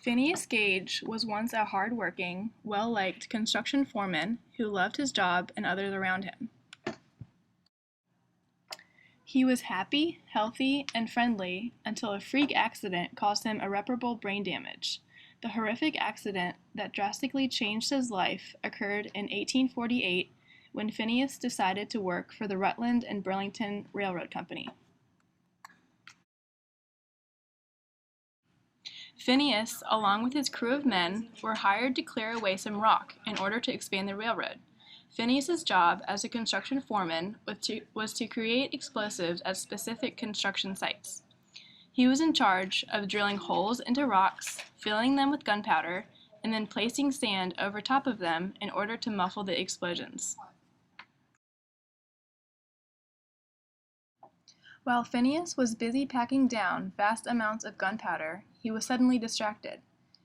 Phineas Gage was once a hard-working, well-liked construction foreman who loved his job and others around him. He was happy, healthy, and friendly until a freak accident caused him irreparable brain damage. The horrific accident that drastically changed his life occurred in 1848 when Phineas decided to work for the Rutland and Burlington Railroad Company. Phineas, along with his crew of men, were hired to clear away some rock in order to expand the railroad. Phineas's job as a construction foreman was to create explosives at specific construction sites. He was in charge of drilling holes into rocks, filling them with gunpowder, and then placing sand over top of them in order to muffle the explosions. While Phineas was busy packing down vast amounts of gunpowder, he was suddenly distracted.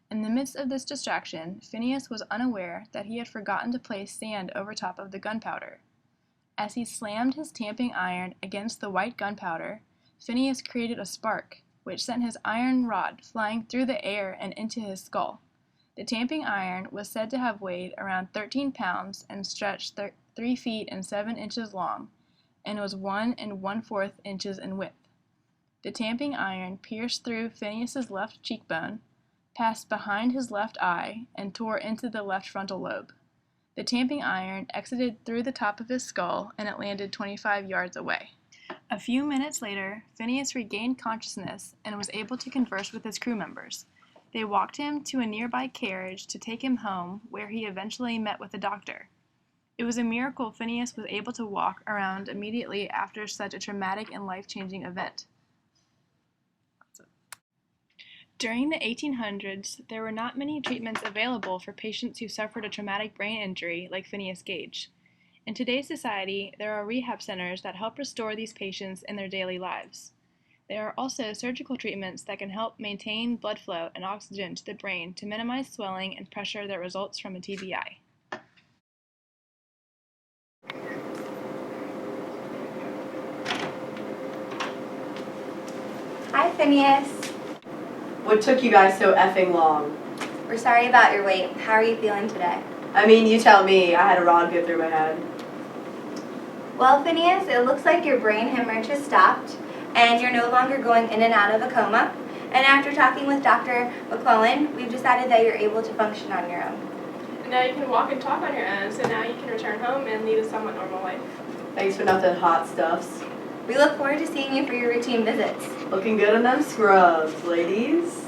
In the midst of this distraction, Phineas was unaware that he had forgotten to place sand over top of the gunpowder. As he slammed his tamping iron against the white gunpowder, Phineas created a spark, which sent his iron rod flying through the air and into his skull. The tamping iron was said to have weighed around 13 pounds and stretched 3 feet and 7 inches long, and was 1 1/4 inches in width. The tamping iron pierced through Phineas's left cheekbone, passed behind his left eye, and tore into the left frontal lobe. The tamping iron exited through the top of his skull, and it landed 25 yards away. A few minutes later, Phineas regained consciousness and was able to converse with his crew members. They walked him to a nearby carriage to take him home, where he eventually met with a doctor. It was a miracle Phineas was able to walk around immediately after such a traumatic and life-changing event. During the 1800s, there were not many treatments available for patients who suffered a traumatic brain injury like Phineas Gage. In today's society, there are rehab centers that help restore these patients in their daily lives. There are also surgical treatments that can help maintain blood flow and oxygen to the brain to minimize swelling and pressure that results from a TBI. Hi, Phineas. What took you guys so effing long? We're sorry about your wait. How are you feeling today? I mean, you tell me. I had a rod go through my head. Well, Phineas, it looks like your brain hemorrhage has stopped, and you're no longer going in and out of a coma. And after talking with Dr. McClellan, we've decided that you're able to function on your own. Now you can walk and talk on your own, so now you can return home and lead a somewhat normal life. Thanks for nothing hot stuffs. We look forward to seeing you for your routine visits. Looking good in them scrubs, ladies.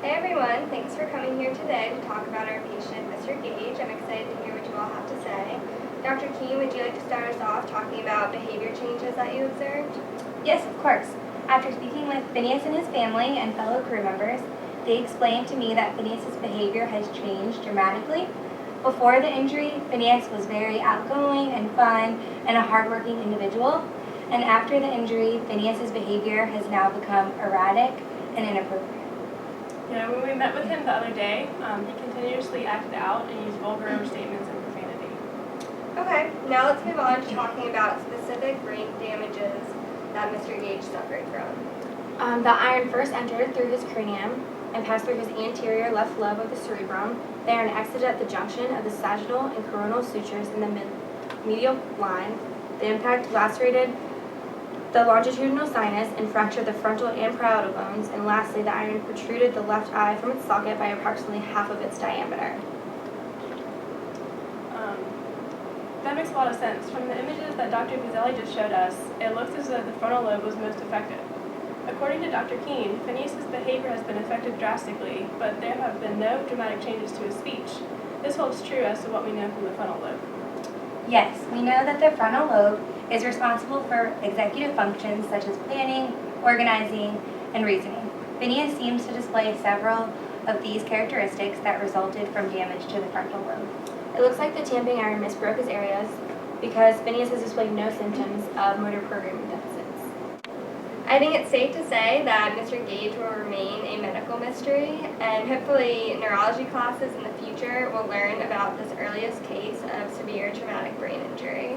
Hey everyone, thanks for coming here today to talk about our patient, Mr. Gage. I'm excited to hear what you all have to say. Dr. Keene, would you like to start us off talking about behavior changes that you observed? Yes, of course. After speaking with Phineas and his family and fellow crew members, they explained to me that Phineas's behavior has changed dramatically. Before the injury, Phineas was very outgoing and fun and a hardworking individual. And after the injury, Phineas's behavior has now become erratic and inappropriate. Yeah, when we met with him the other day, he continuously acted out and used vulgar statements and profanity. Okay, now let's move on to talking about specific brain damages that Mr. Gage suffered from. The iron first entered through his cranium and passed through his anterior left lobe of the cerebrum. There and exited at the junction of the sagittal and coronal sutures in the medial line. The impact lacerated the longitudinal sinus and fractured the frontal and parietal bones. And lastly, the iron protruded the left eye from its socket by approximately half of its diameter. That makes a lot of sense. From the images that Dr. Buzzelli just showed us, it looks as though the frontal lobe was most affected. According to Dr. Keene, Phineas's behavior has been affected drastically, but there have been no dramatic changes to his speech. This holds true as to what we know from the frontal lobe. Yes, we know that the frontal lobe is responsible for executive functions such as planning, organizing, and reasoning. Phineas seems to display several of these characteristics that resulted from damage to the frontal lobe. It looks like the tamping iron misbroke his areas because Phineas has displayed no symptoms of motor programming deficits. I think it's safe to say that Mr. Gage will remain a medical mystery, and hopefully neurology classes in the future will learn about this earliest case of severe traumatic brain injury.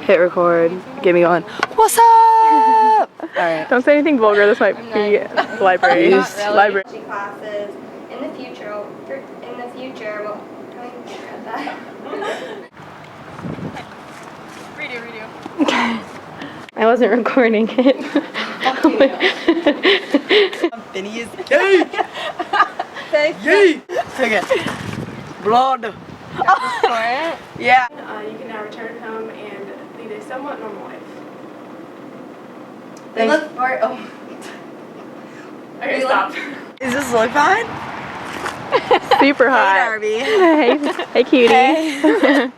Hit record. Get me going. What's up? Alright. Don't say anything vulgar. This might be library. Not really. Library. Classes in the future. Well, I read that. I wasn't recording it. Phineas. Yay! Yay! Okay. Blood. Yeah. You can now return home and lead a somewhat normal life. Thanks. Look for Okay, stop. Is this look fine? Super Hey, hot. Darby. Hey, cutie. Hey.